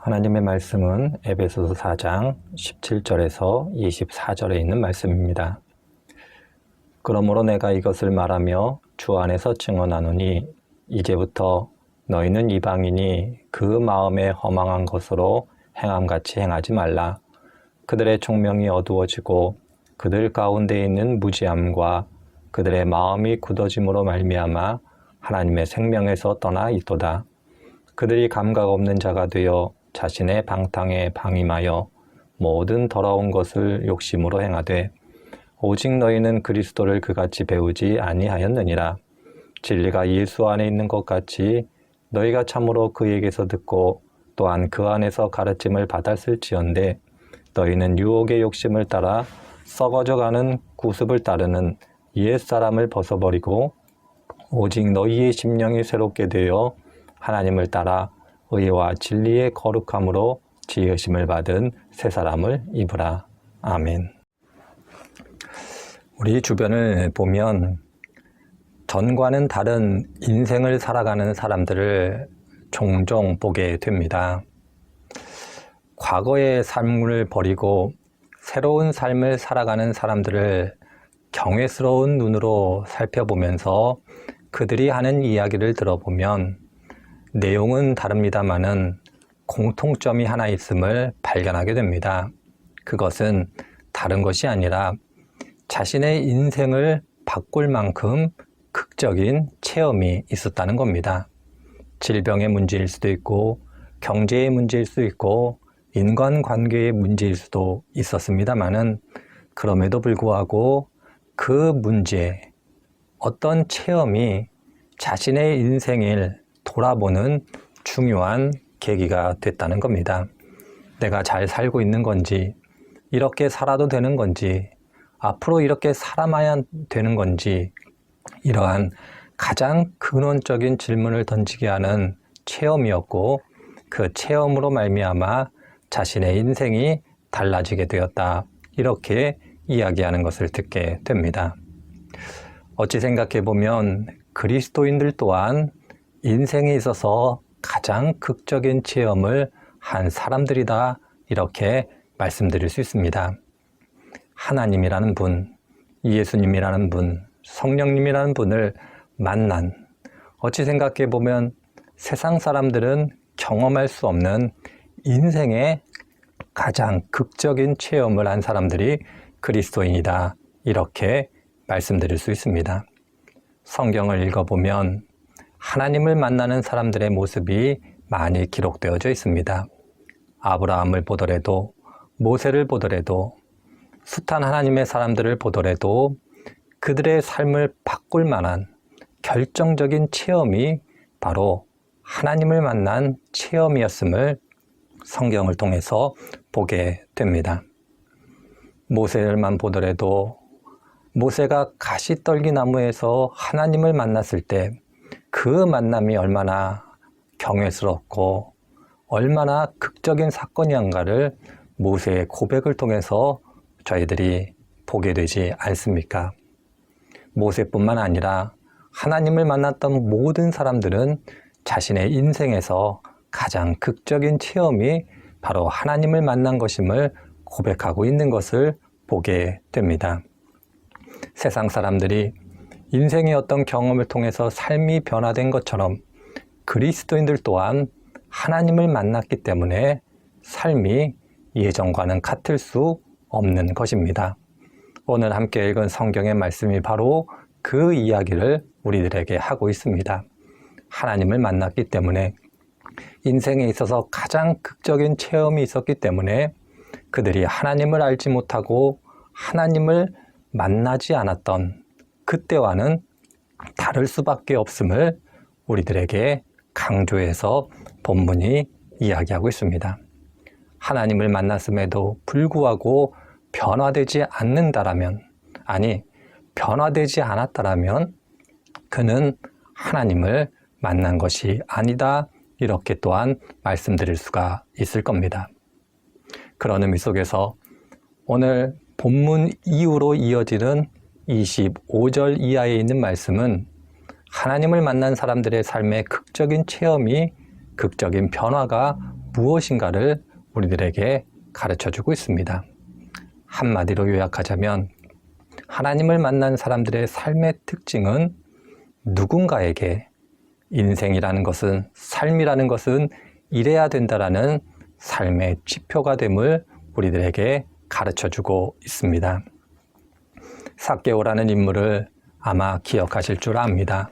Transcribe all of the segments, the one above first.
하나님의 말씀은 에베소서 4장 17절에서 24절에 있는 말씀입니다. 그러므로 내가 이것을 말하며 주 안에서 증언하노니 이제부터 너희는 이방인이 그 마음에 허망한 것으로 행함같이 행하지 말라. 그들의 총명이 어두워지고 그들 가운데 있는 무지함과 그들의 마음이 굳어짐으로 말미암아 하나님의 생명에서 떠나 있도다. 그들이 감각 없는 자가 되어 자신의 방탕에 방임하여 모든 더러운 것을 욕심으로 행하되 오직 너희는 그리스도를 그같이 배우지 아니하였느니라. 진리가 예수 안에 있는 것 같이 너희가 참으로 그에게서 듣고 또한 그 안에서 가르침을 받았을지언데 너희는 유혹의 욕심을 따라 썩어져가는 구습을 따르는 옛사람을 벗어버리고 오직 너희의 심령이 새롭게 되어 하나님을 따라 의와 진리의 거룩함으로 지으심을 받은 새 사람을 입으라. 아멘. 우리 주변을 보면 전과는 다른 인생을 살아가는 사람들을 종종 보게 됩니다. 과거의 삶을 버리고 새로운 삶을 살아가는 사람들을 경외스러운 눈으로 살펴보면서 그들이 하는 이야기를 들어보면 내용은 다릅니다마는 공통점이 하나 있음을 발견하게 됩니다. 그것은 다른 것이 아니라 자신의 인생을 바꿀 만큼 극적인 체험이 있었다는 겁니다. 질병의 문제일 수도 있고 경제의 문제일 수도 있고 인간관계의 문제일 수도 있었습니다마는 그럼에도 불구하고 그 문제, 어떤 체험이 자신의 인생을 돌아보는 중요한 계기가 됐다는 겁니다. 내가 잘 살고 있는 건지, 이렇게 살아도 되는 건지, 앞으로 이렇게 살아야만 되는 건지, 이러한 가장 근원적인 질문을 던지게 하는 체험이었고 그 체험으로 말미암아 자신의 인생이 달라지게 되었다. 이렇게 이야기하는 것을 듣게 됩니다. 어찌 생각해 보면 그리스도인들 또한 인생에 있어서 가장 극적인 체험을 한 사람들이다. 이렇게 말씀드릴 수 있습니다. 하나님이라는 분, 예수님이라는 분, 성령님이라는 분을 만난, 어찌 생각해 보면 세상 사람들은 경험할 수 없는 인생의 가장 극적인 체험을 한 사람들이 그리스도인이다. 이렇게 말씀드릴 수 있습니다. 성경을 읽어보면 하나님을 만나는 사람들의 모습이 많이 기록되어져 있습니다. 아브라함을 보더라도, 모세를 보더라도, 숱한 하나님의 사람들을 보더라도 그들의 삶을 바꿀 만한 결정적인 체험이 바로 하나님을 만난 체험이었음을 성경을 통해서 보게 됩니다. 모세를만 보더라도 모세가 가시떨기 나무에서 하나님을 만났을 때 그 만남이 얼마나 경외스럽고 얼마나 극적인 사건이었는가를 모세의 고백을 통해서 저희들이 보게 되지 않습니까? 모세뿐만 아니라 하나님을 만났던 모든 사람들은 자신의 인생에서 가장 극적인 체험이 바로 하나님을 만난 것임을 고백하고 있는 것을 보게 됩니다. 세상 사람들이 인생의 어떤 경험을 통해서 삶이 변화된 것처럼 그리스도인들 또한 하나님을 만났기 때문에 삶이 예전과는 같을 수 없는 것입니다. 오늘 함께 읽은 성경의 말씀이 바로 그 이야기를 우리들에게 하고 있습니다. 하나님을 만났기 때문에 인생에 있어서 가장 극적인 체험이 있었기 때문에 그들이 하나님을 알지 못하고 하나님을 만나지 않았던 그때와는 다를 수밖에 없음을 우리들에게 강조해서 본문이 이야기하고 있습니다. 하나님을 만났음에도 불구하고 변화되지 않는다라면, 아니 변화되지 않았다라면 그는 하나님을 만난 것이 아니다. 이렇게 또한 말씀드릴 수가 있을 겁니다. 그런 의미 속에서 오늘 본문 이후로 이어지는 25절 이하에 있는 말씀은 하나님을 만난 사람들의 삶의 극적인 체험이, 극적인 변화가 무엇인가를 우리들에게 가르쳐주고 있습니다. 한마디로 요약하자면 하나님을 만난 사람들의 삶의 특징은 누군가에게 인생이라는 것은, 삶이라는 것은 이래야 된다라는 삶의 지표가 됨을 우리들에게 가르쳐주고 있습니다. 삭개오라는 인물을 아마 기억하실 줄 압니다.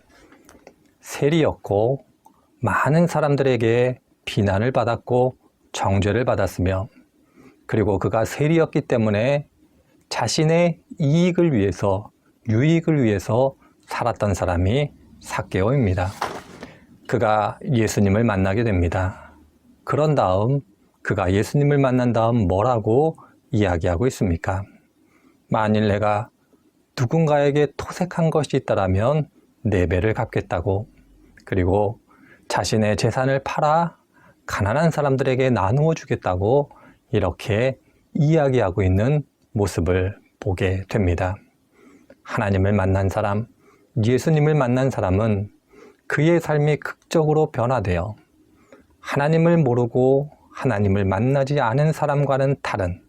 세리였고 많은 사람들에게 비난을 받았고 정죄를 받았으며, 그리고 그가 세리였기 때문에 자신의 이익을 위해서, 유익을 위해서 살았던 사람이 삭개오입니다. 그가 예수님을 만나게 됩니다. 그런 다음 그가 예수님을 만난 다음 뭐라고 이야기하고 있습니까? 만일 내가 누군가에게 토색한 것이 있다라면 4배를 갚겠다고, 그리고 자신의 재산을 팔아 가난한 사람들에게 나누어 주겠다고 이렇게 이야기하고 있는 모습을 보게 됩니다. 하나님을 만난 사람, 예수님을 만난 사람은 그의 삶이 극적으로 변화되어 하나님을 모르고 하나님을 만나지 않은 사람과는 다른,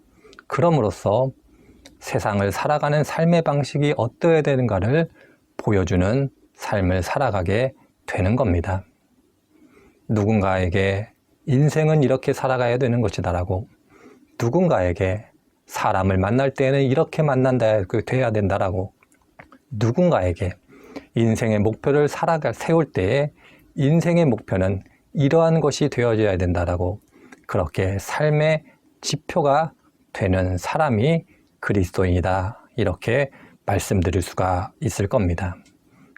그럼으로써 세상을 살아가는 삶의 방식이 어떠해야 되는가를 보여주는 삶을 살아가게 되는 겁니다. 누군가에게 인생은 이렇게 살아가야 되는 것이다라고, 누군가에게 사람을 만날 때에는 이렇게 돼야 된다라고, 누군가에게 인생의 목표를 세울 때에 인생의 목표는 이러한 것이 되어져야 된다라고, 그렇게 삶의 지표가 되는 사람이 그리스도인이다, 이렇게 말씀드릴 수가 있을 겁니다.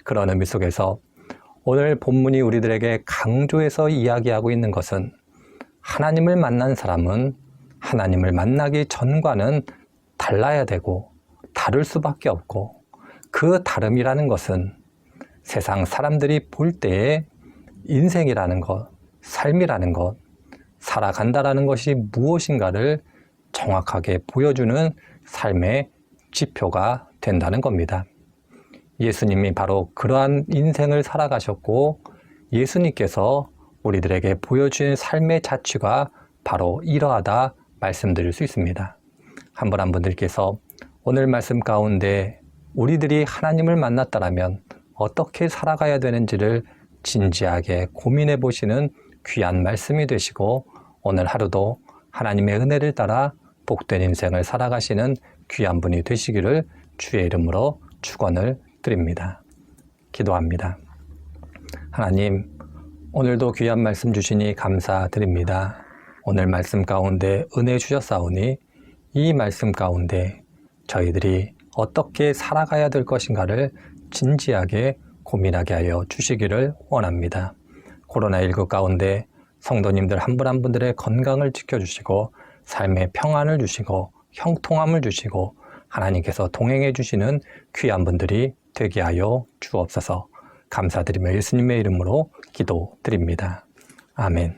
그런 의미 속에서 오늘 본문이 우리들에게 강조해서 이야기하고 있는 것은, 하나님을 만난 사람은 하나님을 만나기 전과는 달라야 되고 다를 수밖에 없고, 그 다름이라는 것은 세상 사람들이 볼 때에 인생이라는 것, 삶이라는 것, 살아간다라는 것이 무엇인가를 정확하게 보여주는 삶의 지표가 된다는 겁니다. 예수님이 바로 그러한 인생을 살아가셨고, 예수님께서 우리들에게 보여주신 삶의 자취가 바로 이러하다 말씀드릴 수 있습니다. 한 분 한 분들께서 오늘 말씀 가운데 우리들이 하나님을 만났다라면 어떻게 살아가야 되는지를 진지하게 고민해 보시는 귀한 말씀이 되시고, 오늘 하루도 하나님의 은혜를 따라 복된 인생을 살아가시는 귀한 분이 되시기를 주의 이름으로 축원을 드립니다. 기도합니다. 하나님, 오늘도 귀한 말씀 주시니 감사드립니다. 오늘 말씀 가운데 은혜 주셨사오니 이 말씀 가운데 저희들이 어떻게 살아가야 될 것인가를 진지하게 고민하게 하여 주시기를 원합니다. 코로나19 가운데 성도님들 한 분 한 분들의 건강을 지켜주시고 삶의 평안을 주시고 형통함을 주시고 하나님께서 동행해 주시는 귀한 분들이 되게 하여 주옵소서. 감사드리며 예수님의 이름으로 기도드립니다. 아멘.